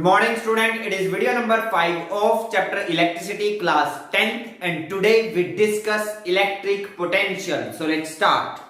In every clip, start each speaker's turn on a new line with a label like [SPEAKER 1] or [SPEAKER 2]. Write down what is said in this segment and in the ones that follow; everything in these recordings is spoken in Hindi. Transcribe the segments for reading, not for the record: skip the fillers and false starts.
[SPEAKER 1] morning student, it is video number 5 of chapter electricity class 10th and today we discuss electric potential. So let's start.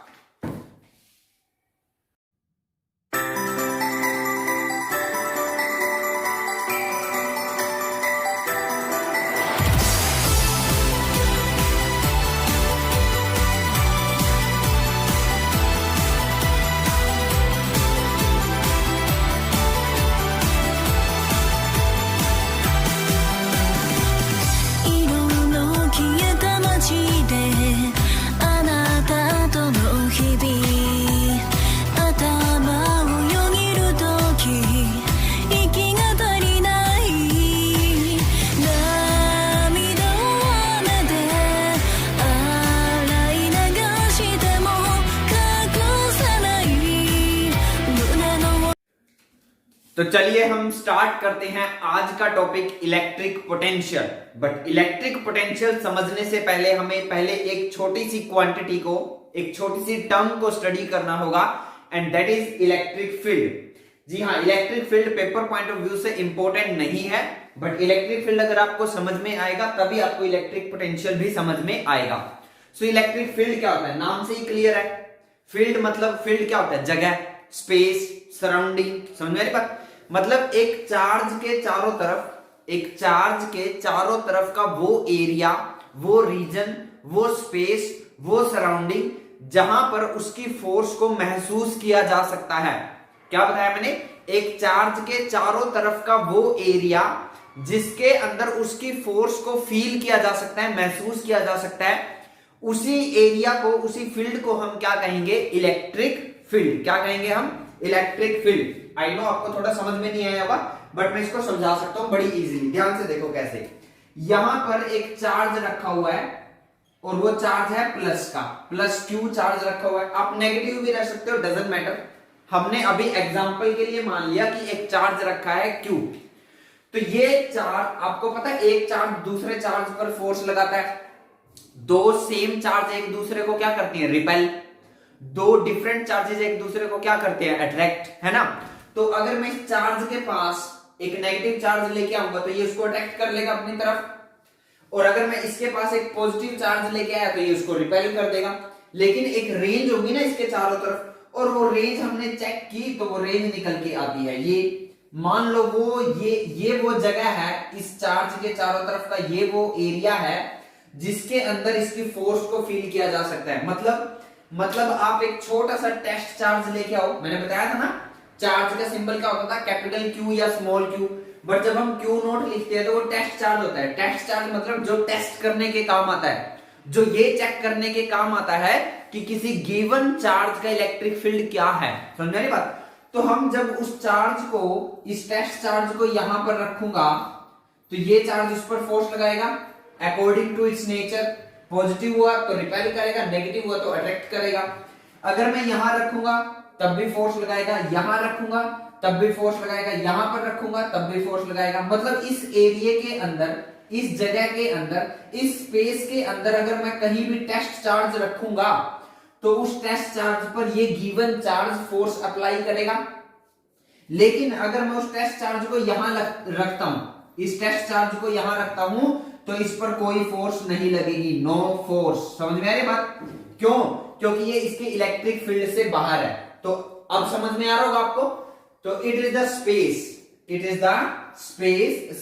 [SPEAKER 1] तो चलिए हम स्टार्ट करते हैं आज का topic electric potential. But electric potential समझने से पहले हमें एक छोटी सी क्वांटिटी को, एक छोटी सी टर्म को स्टडी करना होगा and that is electric field. जी हाँ, electric field paper point of view से इंपॉर्टेंट नहीं है, बट इलेक्ट्रिक फील्ड अगर आपको समझ में आएगा तभी आपको इलेक्ट्रिक पोटेंशियल भी समझ में आएगा। सो इलेक्ट्रिक फील्ड क्या होता है, नाम से ही क्लियर है। फील्ड मतलब फील्ड क्या होता है, जगह, स्पेस, सराउंडिंग। समझ में आ रही बात? मतलब एक चार्ज के चारों तरफ का वो एरिया, वो रीजन, वो स्पेस, वो सराउंडिंग जहां पर उसकी फोर्स को महसूस किया जा सकता है। क्या बताया मैंने? एक चार्ज के चारों तरफ का वो एरिया जिसके अंदर उसकी फोर्स को फील किया जा सकता है, महसूस किया जा सकता है, उसी एरिया को, उसी फील्ड को हम क्या कहेंगे? Electric field. क्या कहेंगे हम? Electric field. आई नो आपको थोड़ा समझ में नहीं आया होगा, बट मैं इसको समझा सकता हूं बड़ी इजीली। ध्यान से देखो कैसे। यहां पर एक चार्ज रखा हुआ है और वो चार्ज है प्लस का, प्लस क्यू चार्ज रखा हुआ है। आप नेगेटिव भी रख सकते हो, डजंट मैटर। हमने अभी एग्जांपल के लिए मान लिया कि एक चार्ज रखा है क्यू। तो ये चार्ज, आपको पता है एक चार्ज दूसरे चार्ज पर फोर्स लगाता है। दो सेम चार्ज एक दूसरे को क्या करती है? रिपेल। दो डिफरेंट चार्जेस एक दूसरे को क्या करते हैं? अट्रैक्ट, है ना? तो अगर मैं इस चार्ज के पास एक नेगेटिव चार्ज लेके आऊंगा तो ये उसको अट्रैक्ट कर लेगा अपनी तरफ, और अगर मैं इसके पास एक पॉजिटिव चार्ज लेके आया तो ये उसको रिपेल कर देगा। लेकिन एक रेंज होगी ना इसके चारों तरफ, और वो रेंज हमने चेक की तो वो रेंज निकल के आती है। ये मान लो वो ये वो जगह है, इस चार्ज के चारों तरफ का ये वो एरिया है जिसके अंदर इसकी फोर्स को फील किया जा सकता है। मतलब आप एक छोटा सा टेस्ट चार्ज लेके आओ। मैंने बताया था ना, चार्ज का सिंबल क्या होता था? कैपिटल क्यू या स्मॉल क्यू। बट जब हम क्यू नोट लिखते हैं तो वो टेस्ट चार्ज होता है। टेस्ट चार्ज मतलब जो टेस्ट करने के काम आता है, जो ये चेक करने के काम आता है कि किसी गिवन चार्ज का इलेक्ट्रिक फील्ड क्या है। समझ रही बात? तो हम जब उस चार्ज को, इस टेस्ट चार्ज को यहां पर रखूंगा तो ये चार्ज उस पर फोर्स लगाएगा according to its nature. Positive हुआ तो रिपेल करेगा, नेगेटिव हुआ तो अट्रैक्ट करेगा। अगर मैं यहां रखूंगा तब भी फोर्स लगाएगा, यहां रखूंगा तब भी फोर्स लगाएगा, यहां पर रखूंगा तब भी फोर्स लगाएगा। मतलब इस एरिया के अंदर, इस जगह के अंदर, इस स्पेस के अंदर अगर मैं कहीं भी टेस्ट चार्ज रखूंगा तो उस टेस्ट चार्ज पर ये गिवन चार्ज फोर्स अप्लाई करेगा। लेकिन अगर मैं उस टेस्ट चार्ज को यहां रखता हूं, इस टेस्ट चार्ज को यहां रखता हूं तो इस पर कोई फोर्स नहीं लगेगी, नो फोर्स। समझ में आ रही बात? क्यों? क्योंकि ये इसके इलेक्ट्रिक फील्ड से बाहर है। तो अब समझ में आ रहा होगा आपको। तो it is the space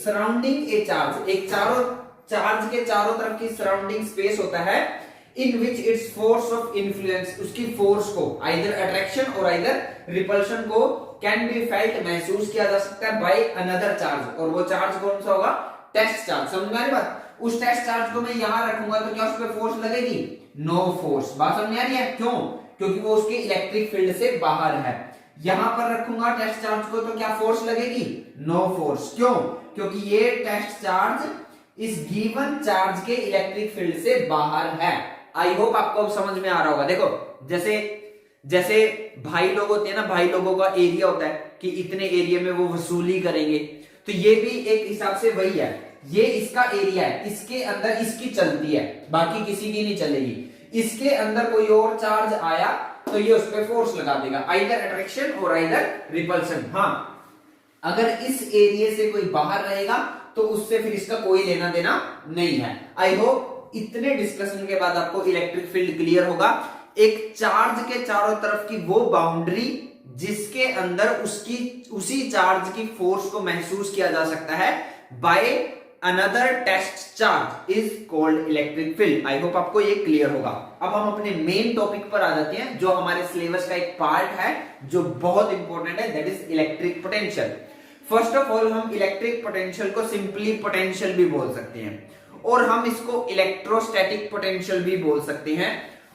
[SPEAKER 1] surrounding A charge. एक चार्ज के चारों तरफ की सराउंडिंग स्पेस होता है इन विच इट्स फोर्स ऑफ इन्फ्लुएंस, उसकी फोर्स को, आइदर अट्रैक्शन और आइदर रिपल्शन को कैन बी फेल्ट, महसूस किया जा सकता है बाय अनदर चार्ज। और वो चार्ज कौन सा होगा? Test charge. समझ में आ रही बात? उस टेस्ट चार्ज को मैं यहां रखूंगा तो क्या उस पर फोर्स लगेगी? No force. बात समझ में आ रही है? क्यों? क्योंकि वो उसके इलेक्ट्रिक फील्ड से बाहर है। यहां पर रखूंगा टेस्ट चार्ज को तो क्या फोर्स लगेगी? No force. क्यों? क्योंकि ये टेस्ट चार्ज इस गिवन चार्ज के इलेक्ट्रिक फील्ड से बाहर है। आई होप आपको अब समझ में आ रहा होगा। देखो जैसे भाई लोग होते हैं ना, भाई लोगों का एरिया होता है कि इतने एरिया में वो वसूली करेंगे, तो ये भी एक हिसाब से वही है। ये इसका एरिया है, इसके अंदर इसकी चलती है, बाकी किसी की नहीं चलेगी। इसके अंदर कोई और चार्ज आया तो ये उस पर फोर्स लगा देगा, आइदर अट्रैक्शन और आइदर रिपल्शन। हाँ, अगर इस एरिया से कोई बाहर रहेगा तो उससे फिर इसका कोई लेना देना नहीं है। आई होप इतने डिस्कशन के बाद आपको इलेक्ट्रिक फील्ड क्लियर होगा। एक चार्ज के चारों तरफ की वो बाउंड्री जिसके अंदर उसी चार्ज की फोर्स को महसूस किया जा सकता है by another test charge is called electric field. I hope आपको ये क्लियर होगा। अब हम अपने मेन टॉपिक पर आ जाते हैं जो हमारे सिलेबस का एक पार्ट है जो बहुत इंपॉर्टेंट है, that is electric potential. First of all हम इलेक्ट्रिक पोटेंशियल को सिंपली पोटेंशियल भी बोल सकते हैं और हम इसको इलेक्ट्रोस्टैटिक पोटेंशियल भी बोल सकते हैं।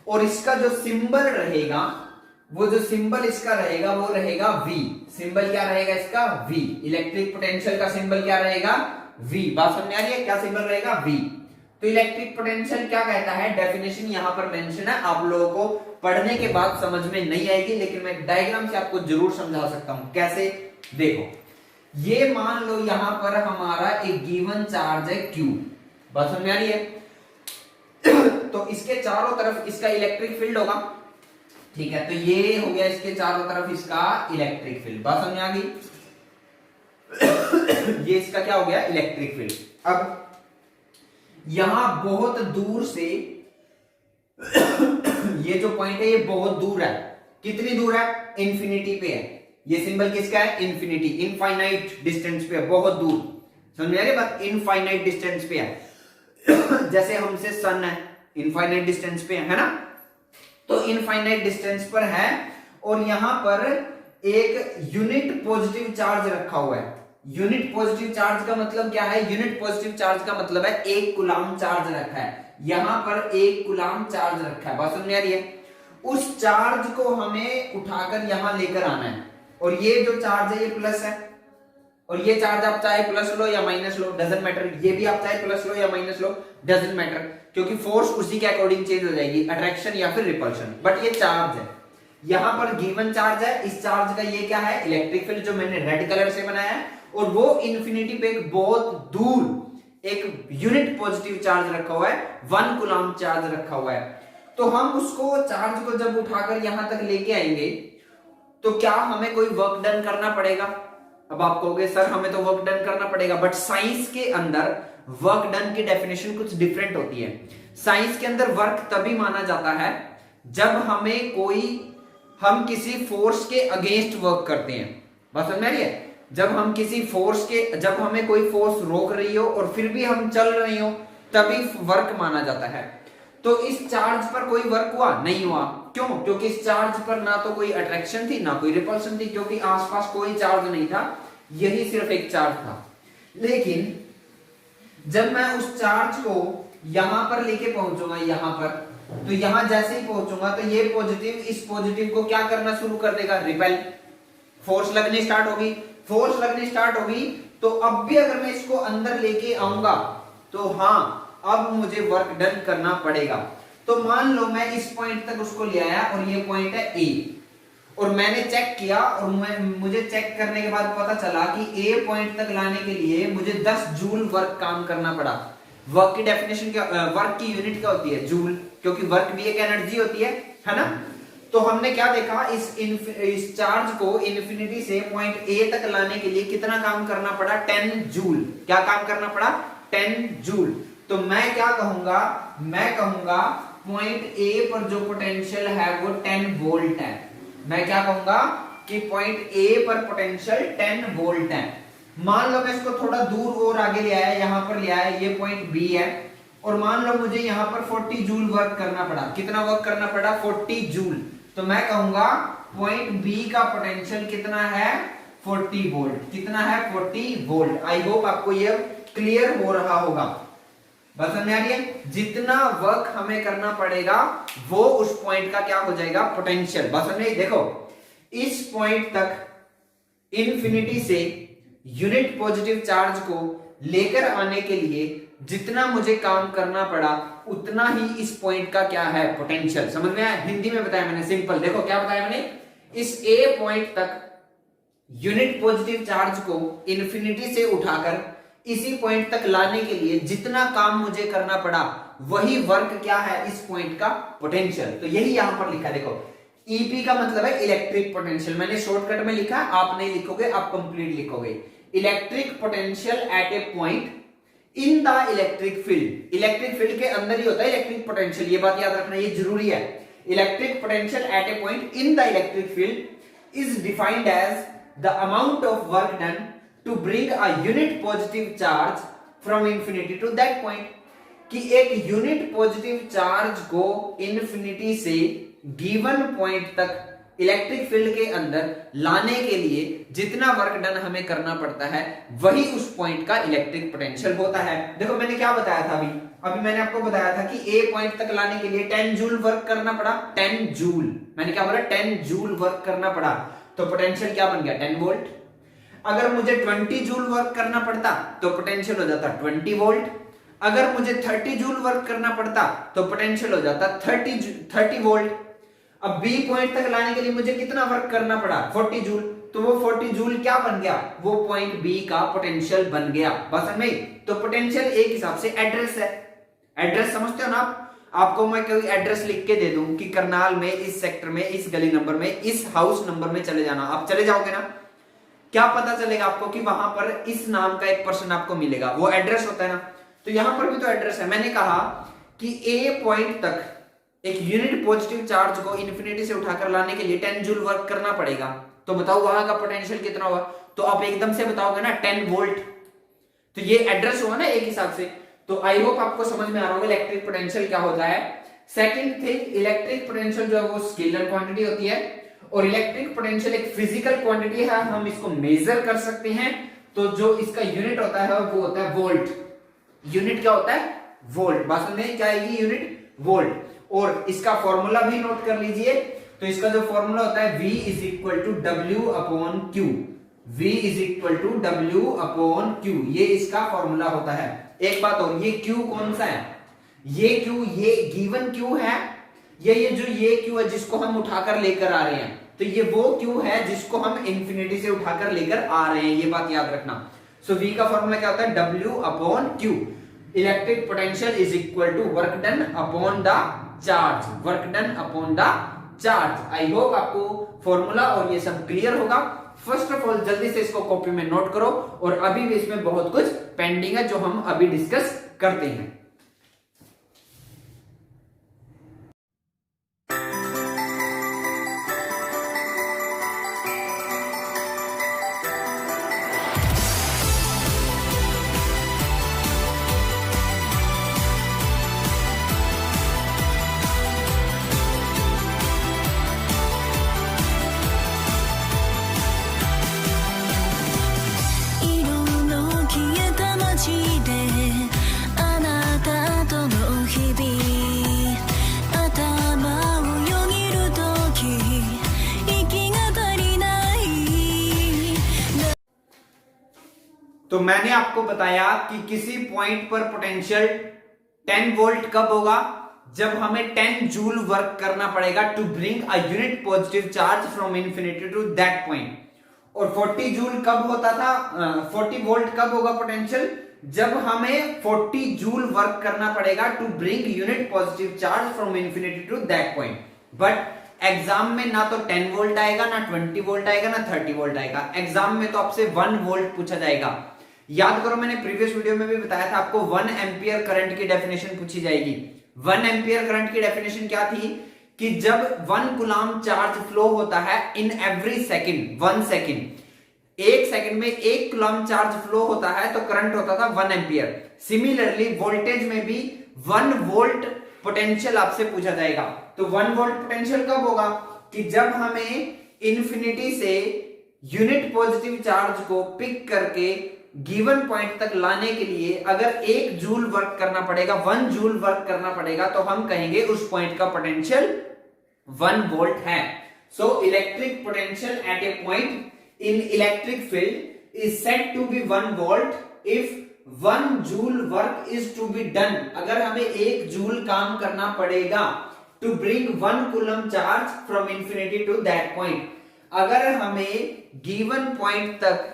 [SPEAKER 1] और इसका जो सिंबल रहेगा, वो जो सिंबल इसका रहेगा वो रहेगा V। सिंबल क्या रहेगा इसका? V। इलेक्ट्रिक पोटेंशियल का सिंबल क्या रहेगा? V। बात समझ आ रही है? क्या सिंबल रहेगा? V। तो इलेक्ट्रिक पोटेंशियल क्या कहता है, डेफिनेशन यहां पर मेंशन है, आप लोगों को पढ़ने के बाद समझ में नहीं आएगी, लेकिन मैं डायग्राम से आपको जरूर समझा सकता हूं। कैसे? देखो, ये मान लो यहां पर हमारा एक गिवन चार्ज है Q। बात समझ में आ रही है? तो इसके चारों तरफ इसका इलेक्ट्रिक फील्ड होगा, ठीक है। तो ये हो गया इसके चारों तरफ इसका इलेक्ट्रिक फील्ड। बात समझ आ गई? ये इसका क्या हो गया? Electric field. अब यहां बहुत दूर से ये जो पॉइंट है ये बहुत दूर है। कितनी दूर है? इंफिनिटी पे है। ये सिंबल किसका है? इंफिनिटी, इनफाइनाइट डिस्टेंस पे है, बहुत दूर। समझ में आ रही बात? इनफाइनाइट डिस्टेंस पे है। जैसे हमसे सन है, इनफाइनाइट डिस्टेंस पे है ना, तो इनफाइनाइट डिस्टेंस पर है और यहां पर एक यूनिट पॉजिटिव चार्ज रखा हुआ है। यूनिट पॉजिटिव चार्ज का मतलब क्या है? यूनिट पॉजिटिव चार्ज का मतलब है 1 कूलम्ब चार्ज रखा है। यहां पर 1 कूलम्ब चार्ज रखा है। बात समझ में आ रही है? उस चार्ज को हमें उठाकर यहां लेकर आना है और ये जो चार्ज है ये प्लस है और ये चार्ज आप चाहे प्लस लो या माइनस लो, डजंट मैटर। ये भी आप चाहे प्लस लो या माइनस लो, डजंट मैटर, क्योंकि फोर्स उसी के अकॉर्डिंग चेंज हो जाएगी, अट्रैक्शन या फिर रिपल्शन। बट ये चार्ज है, यहां पर गिवन चार्ज है। इस चार्ज का ये क्या है? इलेक्ट्रिक फील्ड, जो मैंने रेड कलर से बनाया है। और वो इन्फिनिटी पे एक बहुत दूर एक यूनिट पॉजिटिव चार्ज रखा हुआ है, 1 कूलम्ब चार्ज रखा हुआ है। तो हम उसको चार्ज को जब उठाकर यहां तक लेके आएंगे तो क्या हमें कोई वर्क डन करना पड़ेगा? अब आप कहोगे सर हमें तो वर्क डन करना पड़ेगा, बट साइंस के अंदर वर्क डन की डेफिनेशन कुछ डिफरेंट होती है। साइंस के अंदर वर्क तभी माना जाता है जब हम किसी फोर्स के अगेंस्ट वर्क करते हैं। बात समझ में आ रही है? जब हमें कोई फोर्स रोक रही हो और फिर भी हम चल रहे हो, तभी वर्क माना जाता है। तो इस चार्ज पर कोई वर्क हुआ? नहीं हुआ। क्यों? क्योंकि इस चार्ज पर ना तो कोई अट्रैक्शन थी ना कोई रिपल्शन थी, क्योंकि आसपास कोई चार्ज नहीं था, यही सिर्फ एक चार्ज था। लेकिन जब मैं उस चार्ज को यहां पर लेके पहुंचूंगा, यहां पर, तो यहां जैसे ही पहुंचूंगा तो ये पॉजिटिव इस पॉजिटिव को क्या करना शुरू कर देगा? रिपेल। फोर्स लगनी स्टार्ट होगी। फोर्स लगनी स्टार्ट होगी तो अब भी अगर मैं इसको अंदर लेके आऊंगा तो हाँ, अब मुझे वर्क डन करना पड़ेगा। तो मान लो मैं इस पॉइंट तक उसको ले आया और ये पॉइंट है ए, और मैंने चेक किया और मुझे चेक करने के बाद पता चला कि ए पॉइंट तक लाने के लिए मुझे 10 जूल वर्क काम करना पड़ा। वर्क की डेफिनेशन क्या, वर्क की यूनिट क्या होती है? जूल, क्योंकि वर्क भी एक एनर्जी होती है ना। तो हमने क्या देखा, इस चार्ज को इन्फिनिटी से पॉइंट ए तक लाने के लिए कितना काम करना पड़ा? 10 जूल। क्या काम करना पड़ा? 10 जूल। तो मैं क्या कहूंगा? मैं कहूंगा पॉइंट ए पर जो पोटेंशियल है वो 10 वोल्ट है। मैं क्या कहूंगा कि पॉइंट ए पर पोटेंशियल 10 वोल्ट है। मान लो मैं इसको थोड़ा दूर और आगे ले आया, यहां पर ले आया, ये पॉइंट बी है, और मान लो मुझे यहां पर 40 जूल वर्क करना पड़ा। कितना वर्क करना पड़ा? 40 जूल। तो मैं कहूंगा पॉइंट बी का पोटेंशियल कितना है? 40 वोल्ट। कितना है? 40 वोल्ट। आई होप आपको यह क्लियर हो रहा होगा। बस समझ आ रही है? जितना वर्क हमें करना पड़ेगा वो उस पॉइंट का क्या हो जाएगा? पोटेंशियल। बस समझ, देखो इस पॉइंट तक इन्फिनिटी से यूनिट पॉजिटिव चार्ज को लेकर आने के लिए जितना मुझे काम करना पड़ा उतना ही इस पॉइंट का क्या है? पोटेंशियल। समझ में आया? हिंदी में बताया मैंने, सिंपल। देखो क्या बताया मैंने, इस ए पॉइंट तक यूनिट पॉजिटिव चार्ज को इन्फिनिटी से उठाकर इसी पॉइंट तक लाने के लिए जितना काम मुझे करना पड़ा वही वर्क क्या है? इस पॉइंट का पोटेंशियल। तो यही यहां पर लिखा, देखो ईपी का मतलब है इलेक्ट्रिक पोटेंशियल, मैंने शॉर्टकट में लिखा, आप नहीं लिखोगे, आप कंप्लीट लिखोगे। Electric potential at a point in the electric field, electric field के अंदर ही होता है इलेक्ट्रिक पोटेंशियल, ये बात याद रखना, ये जरूरी है। Electric potential at a point in the electric field is defined as the amount of work done to bring a unit positive charge from infinity to that point, कि एक यूनिट पॉजिटिव चार्ज को इंफिनिटी से गिवन पॉइंट तक इलेक्ट्रिक फील्ड के अंदर लाने के लिए जितना वर्क डन हमें करना पड़ता है वही उस पॉइंट का इलेक्ट्रिक पोटेंशियल होता है। देखो मैंने क्या बताया था अभी मैंने आपको बताया था कि ए पॉइंट तक लाने के लिए 10 जूल वर्क करना पड़ा, 10 जूल, मैंने क्या बोला 10 जूल वर्क करना पड़ा, तो पोटेंशियल क्या बन गया 10 वोल्ट। अगर मुझे 20 जूल वर्क करना पड़ता तो पोटेंशियल हो जाता 20 वोल्ट। अगर मुझे 30 जूल वर्क करना पड़ता तो पोटेंशियल हो जाता 30 वोल्ट। अब बी पॉइंट तक लाने के लिए मुझे कितना वर्क करना पड़ा 40 जूल, तो वो 40 जूल क्या बन गया, वो पॉइंट बी का पोटेंशियल बन गया। बस नहीं, तो पोटेंशियल एक हिसाब से एड्रेस है, एड्रेस समझते हो ना आप। आपको मैं कोई एड्रेस लिख के दे दूं कि करनाल में इस सेक्टर में इस गली नंबर में इस हाउस नंबर में चले जाना, आप चले जाओगे ना, क्या पता चलेगा आपको कि वहां पर इस नाम का एक पर्सन आपको मिलेगा, वो एड्रेस होता है ना। तो यहां पर भी तो एड्रेस है। मैंने कहा कि ए पॉइंट तक एक यूनिट पॉजिटिव चार्ज को इन्फिनिटी से उठाकर लाने के लिए 10 जूल वर्क करना पड़ेगा, तो बताओ वहां का पोटेंशियल कितना होगा, तो आप एकदम से बताओगे ना 10 वोल्ट, तो ये एड्रेस हुआ ना एक हिसाब से। तो आई होप आपको समझ में आ रहा होगा इलेक्ट्रिक पोटेंशियल क्या होता है। सेकंड थिंग, इलेक्ट्रिक पोटेंशियल जो है वो स्केलर क्वांटिटी होती है, और इलेक्ट्रिक पोटेंशियल एक फिजिकल क्वांटिटी है, हम इसको मेजर कर सकते हैं। तो जो इसका यूनिट होता है वो होता है वोल्ट। यूनिट क्या होता है वोल्ट, बात में क्या आएगी यूनिट वोल्ट। और इसका फॉर्मूला भी नोट कर लीजिए, तो इसका जो फॉर्मूला होता है V is equal to W upon Q, V is equal to W upon Q, ये इसका फॉर्मूला होता है। एक बात और, ये Q कौन सा है, ये Q ये गिवन Q है, ये जो ये Q है जिसको हम उठाकर लेकर आ रहे हैं, तो ये वो Q है जिसको हम इंफिनिटी से उठाकर लेकर आ रहे हैं, ये बात याद रखना। सो V का फॉर्मूला क्या होता है W upon Q, electric potential is equal to work done upon the charge, work done upon the charge. I hope आपको फॉर्मूला और ये सब क्लियर होगा। फर्स्ट ऑफ ऑल जल्दी से इसको कॉपी में नोट करो, और अभी भी इसमें बहुत कुछ पेंडिंग है जो हम अभी डिस्कस करते हैं। तो मैंने आपको बताया कि किसी पॉइंट पर पोटेंशियल 10 वोल्ट कब होगा, जब हमें 10 जूल वर्क करना पड़ेगा to bring a unit positive charge from infinity to that point. और 40 जूल कब होता था, 40 वोल्ट कब होगा पोटेंशियल, जब हमें 40 जूल वर्क करना पड़ेगा to bring unit positive charge from infinity to that point. But exam में ना तो 10 वोल्ट आएगा, ना 20 वोल्ट आएगा, ना 30 वोल्ट आएगा। एग्जाम में तो आपसे 1 वोल्ट पूछा जाएगा। याद करो, मैंने प्रीवियस वीडियो में भी बताया था आपको 1 एम्पियर करंट की डेफिनेशन पूछी जाएगी। 1 एम्पियर करंट की डेफिनेशन क्या थी कि जब 1 कूलम चार्ज फ्लो होता है इन एवरी सेकंड, 1 सेकंड, एक सेकंड में 1 कूलम चार्ज फ्लो होता है तो करंट होता था 1 एम्पियर। सिमिलरली वोल्टेज में भी 1 वोल्ट पोटेंशियल आपसे पूछा जाएगा। तो 1 वोल्ट पोटेंशियल कब होगा कि जब हमें इंफिनिटी से यूनिट पॉजिटिव चार्ज को पिक करके गिवन पॉइंट तक लाने के लिए अगर 1 जूल वर्क करना पड़ेगा, 1 जूल वर्क करना पड़ेगा, तो हम कहेंगे उस पॉइंट का पोटेंशियल 1 वोल्ट है। So electric potential at a point in electric field is said to be 1 volt if 1 joule work is to be done. अगर हमें 1 जूल काम करना पड़ेगा to bring 1 coulomb charge from infinity to that point. अगर हमें गिवन पॉइंट तक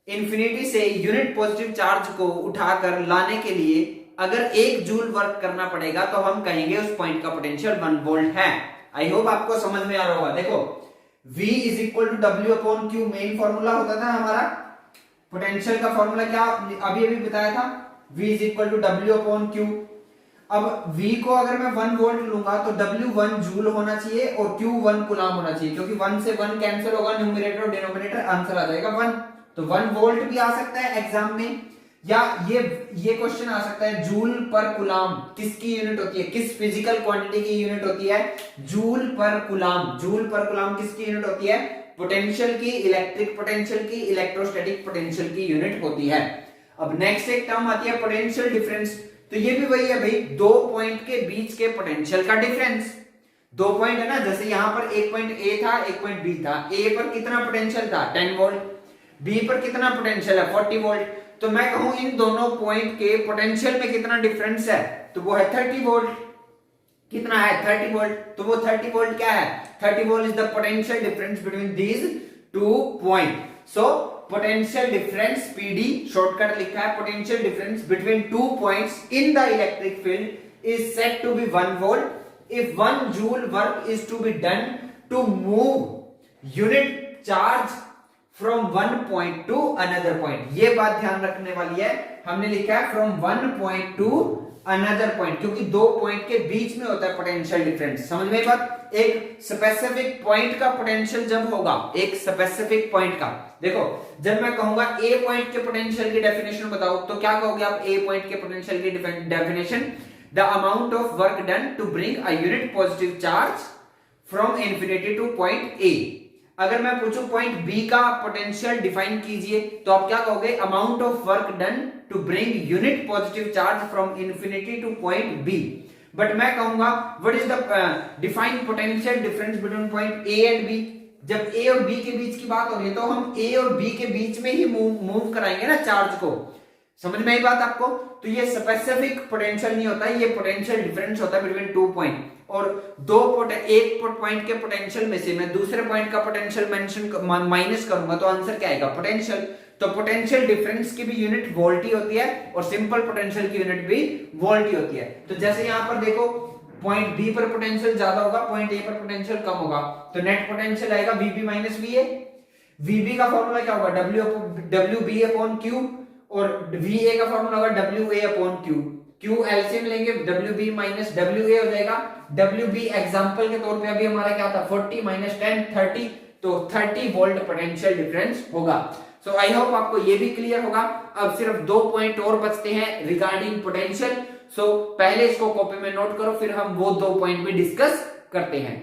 [SPEAKER 1] इंफिनिटी से यूनिट पॉजिटिव चार्ज को उठाकर लाने के लिए अगर 1 जूल वर्क करना पड़ेगा तो हम कहेंगे उस पॉइंट का पोटेंशियल 1 वोल्ट है। आई होप आपको समझ में आ रहा होगा। देखो V is equal to W upon Q main formula होता था हमारा। पोटेंशियल का फॉर्मूला क्या अभी अभी बताया था, V is equal to W upon Q. अब V को अगर मैं 1 वोल्ट लूंगा तो W 1 जूल होना चाहिए और Q 1 कूलम होना चाहिए, क्योंकि 1 से 1 कैंसिल होगा, न्यूमरेटर और डिनोमिनेटर, आंसर आ जाएगा 1। तो 1 वोल्ट भी आ सकता है एग्जाम में, या ये क्वेश्चन आ सकता है जूल पर कूलम किसकी यूनिट होती है, किस फिजिकल क्वांटिटी की यूनिट होती है, जूल पर कूलम। जूल पर कूलम किसकी यूनिट होती है, पोटेंशियल की, इलेक्ट्रिक पोटेंशियल की, इलेक्ट्रोस्टैटिक पोटेंशियल की यूनिट होती है। अब नेक्स्ट एक टर्म आती है पोटेंशियल डिफरेंस। तो ये भी वही है भाई, दो पॉइंट के बीच के पोटेंशियल का डिफरेंस। दो पॉइंट है ना, जैसे यहां पर एक पॉइंट ए था, एक पॉइंट बी था। ए पर कितना पोटेंशियल था 10 वोल्ट, बी पर कितना पोटेंशियल है 40 वोल्ट। तो मैं कहूं इन दोनों पॉइंट के पोटेंशियल में कितना डिफरेंस है, तो वो है 30 वोल्ट। कितना है 30 वोल्ट, तो वो 30 वोल्ट क्या है, 30 volt is the potential difference between these two point. So potential difference PD shortcut लिखा है, potential difference between two points in the electric field is said to be 1 volt if 1 joule work is to be done to move unit charge from one point to another point. ये बात ध्यान रखने वाली है, हमने लिखा है from one point to another point, क्योंकि दो पॉइंट के बीच में होता है पोटेंशियल डिफरेंस। समझ में बात, एक स्पेसिफिक पॉइंट का पोटेंशियल जब होगा, एक स्पेसिफिक पॉइंट का, देखो जब मैं कहूंगा ए पॉइंट के पोटेंशियल की डेफिनेशन बताओ, तो क्या कहोगे आप ए पॉइंट के पोटेंशियल की definition, the amount of work done to bring a unit positive charge from infinity to point A. अगर मैं पूछूं पॉइंट बी का पोटेंशियल डिफाइन कीजिए, तो आप क्या कहोगे, amount of work done to bring unit positive charge from infinity to point B. But मैं कहूंगा what is the define potential difference between point A and B. जब ए और बी के बीच की बात हो रही है तो हम ए और बी के बीच में ही मूव कराएंगे ना चार्ज को। समझ में आई बात आपको, तो ये स्पेसिफिक पोटेंशियल नहीं होता है, ये पोटेंशियल डिफरेंस होता है बिटवीन टू पॉइंट। और एक पॉइंट के पोटेंशियल में से मैं दूसरे पॉइंट का पोटेंशियल माइनस करूंगा तो आंसर क्या आएगा, पोटेंशियल। तो पोटेंशियल डिफरेंस की भी यूनिट वोल्ट ही होती है और सिंपल पोटेंशियल की यूनिट भी वोल्ट ही होती है। तो जैसे यहां पर देखो पॉइंट बी पर पोटेंशियल ज्यादा होगा, पॉइंट ए पर पोटेंशियल कम होगा, तो नेट पोटेंशियल आएगा वीबी माइनस वीए। वीबी का फॉर्मूला क्या होगा, डब्ल्यू बी अपॉन क्यू, और वीए का फॉर्मूला होगा W A upon Q. Q LCM लेंगे, W B minus W A हो जाएगा। डब्ल्यू बी एग्जाम्पल के तौर पे अभी हमारा क्या था 40 माइनस 10 30, तो 30 वोल्ट पोटेंशियल डिफरेंस होगा। सो आई होप आपको ये भी क्लियर होगा। अब सिर्फ 2 पॉइंट और बचते हैं रिगार्डिंग पोटेंशियल। सो पहले इसको कॉपी में नोट करो, फिर हम वो 2 पॉइंट भी डिस्कस करते हैं।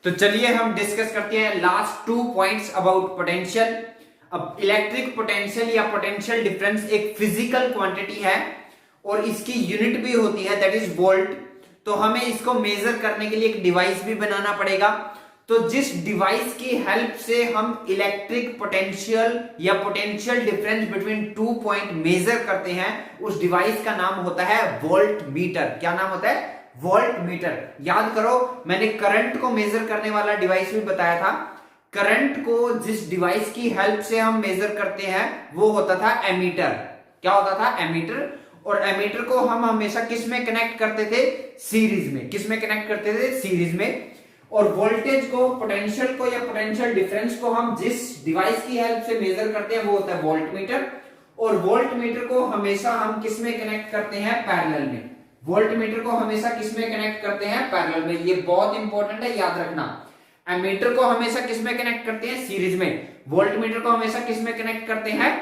[SPEAKER 1] तो चलिए हम डिस्कस करते हैं लास्ट 2 पॉइंट्स अबाउट पोटेंशियल। अब इलेक्ट्रिक पोटेंशियल या पोटेंशियल डिफरेंस एक फिजिकल क्वांटिटी है और इसकी यूनिट भी होती है, दैट इज वोल्ट। तो हमें इसको मेजर करने के लिए एक डिवाइस भी बनाना पड़ेगा। तो जिस डिवाइस की हेल्प से हम इलेक्ट्रिक पोटेंशियल या potential difference between 2 point measure करते हैं, उस डिवाइस का नाम होता है वोल्ट मीटर। क्या नाम होता है, वोल्ट मीटर। याद करो मैंने करंट को मेजर करने वाला डिवाइस भी बताया था। करंट को जिस डिवाइस की हेल्प से हम मेजर करते हैं वो होता था एमीटर। क्या होता था, एमीटर। और एमीटर को हम हमेशा किस में कनेक्ट करते थे, सीरीज में। किस में कनेक्ट करते थे, सीरीज में। और वोल्टेज को, पोटेंशियल को या पोटेंशियल डिफरेंस को हम जिस डिवाइस की हेल्प से मेजर करते हैं वो होता है वोल्ट मीटर। और वोल्ट मीटर को हमेशा हम किस में कनेक्ट करते हैं, पैरेलल में। वोल्ट मीटर को हमेशा किस में कनेक्ट करते हैं, पैरेलल में। ये बहुत इंपॉर्टेंट है, याद रखना। एमीटर को हमेशा किस में कनेक्ट करते हैं, सीरीज में। वोल्ट मीटर को हमेशा किस में कनेक्ट करते हैं,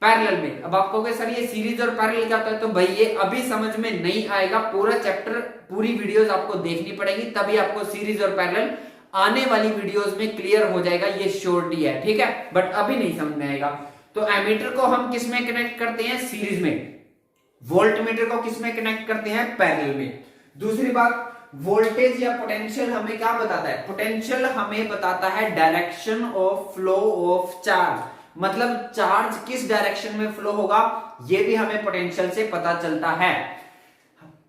[SPEAKER 1] पैरेलल में। अब आपको सर ये सीरीज और पैरेलल क्या होता है, तो भाई ये अभी समझ में नहीं आएगा। पूरा चैप्टर, पूरी वीडियोस आपको देखनी पड़ेगी, तभी आपको सीरीज और पैरेलल आने वाली वीडियोस में क्लियर हो जाएगा, ये श्योरिटी है, ठीक है, बट अभी नहीं समझ में आएगा। तो एमीटर को हम किस में कनेक्ट करते हैं? सीरीज में। वोल्ट मीटर को किस में कनेक्ट करते हैं? पैरेलल में। दूसरी बात, वोल्टेज या पोटेंशियल हमें क्या बताता है? पोटेंशियल हमें बताता है direction of flow of charge, मतलब चार्ज किस डायरेक्शन में फ्लो होगा, ये भी हमें पोटेंशियल से पता चलता है।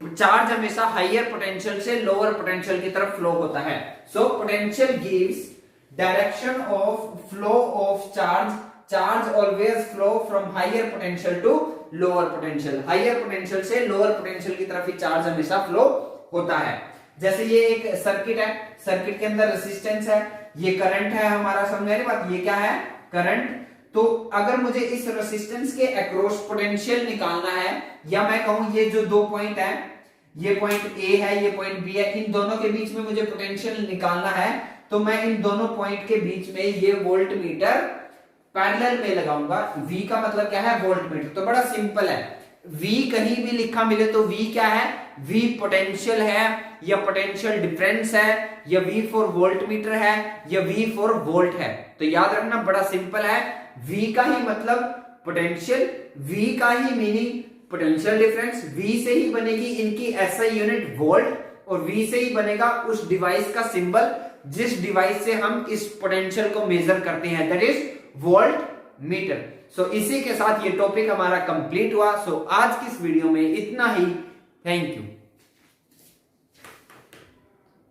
[SPEAKER 1] चार्ज हमेशा हायर पोटेंशियल से लोअर पोटेंशियल की तरफ फ्लो होता है। So potential gives direction of flow of charge. Charge always flow from higher potential to lower potential. Higher potential से लोअर पोटेंशियल की तरफ ही चार्ज हमेशा फ्लो होता है। जैसे ये एक सर्किट है, सर्किट के अंदर रेसिस्टेंस है, ये करंट है हमारा, समझ रहे बात? ये क्या है? करंट। तो अगर मुझे इस रेसिस्टेंस के अक्रॉस पोटेंशियल निकालना है, या मैं कहूं ये जो दो पॉइंट है, ये पॉइंट ए है, ये पॉइंट बी है, इन दोनों के बीच में मुझे पोटेंशियल निकालना है, तो मैं इन दोनों पॉइंट के बीच में ये वोल्ट मीटर पैरेलल में लगाऊंगा। V का मतलब क्या है? Volt meter. तो बड़ा सिंपल है, V कहीं भी लिखा मिले तो V क्या है? V पोटेंशियल है, या पोटेंशियल डिफरेंस है, या V फॉर वोल्ट मीटर है, या V फॉर वोल्ट है। तो याद रखना, बड़ा सिंपल है, V का ही मतलब पोटेंशियल, V का ही मीनिंग पोटेंशियल डिफरेंस, V से ही बनेगी इनकी SI यूनिट वोल्ट, और V से ही बनेगा उस डिवाइस का सिंबल जिस डिवाइस से हम इस पोटेंशियल को मेजर करते हैं, दैट इज वोल्ट मीटर। सो इसी के साथ ये टॉपिक हमारा कंप्लीट हुआ। सो आज की इस वीडियो में इतना ही। Thank you.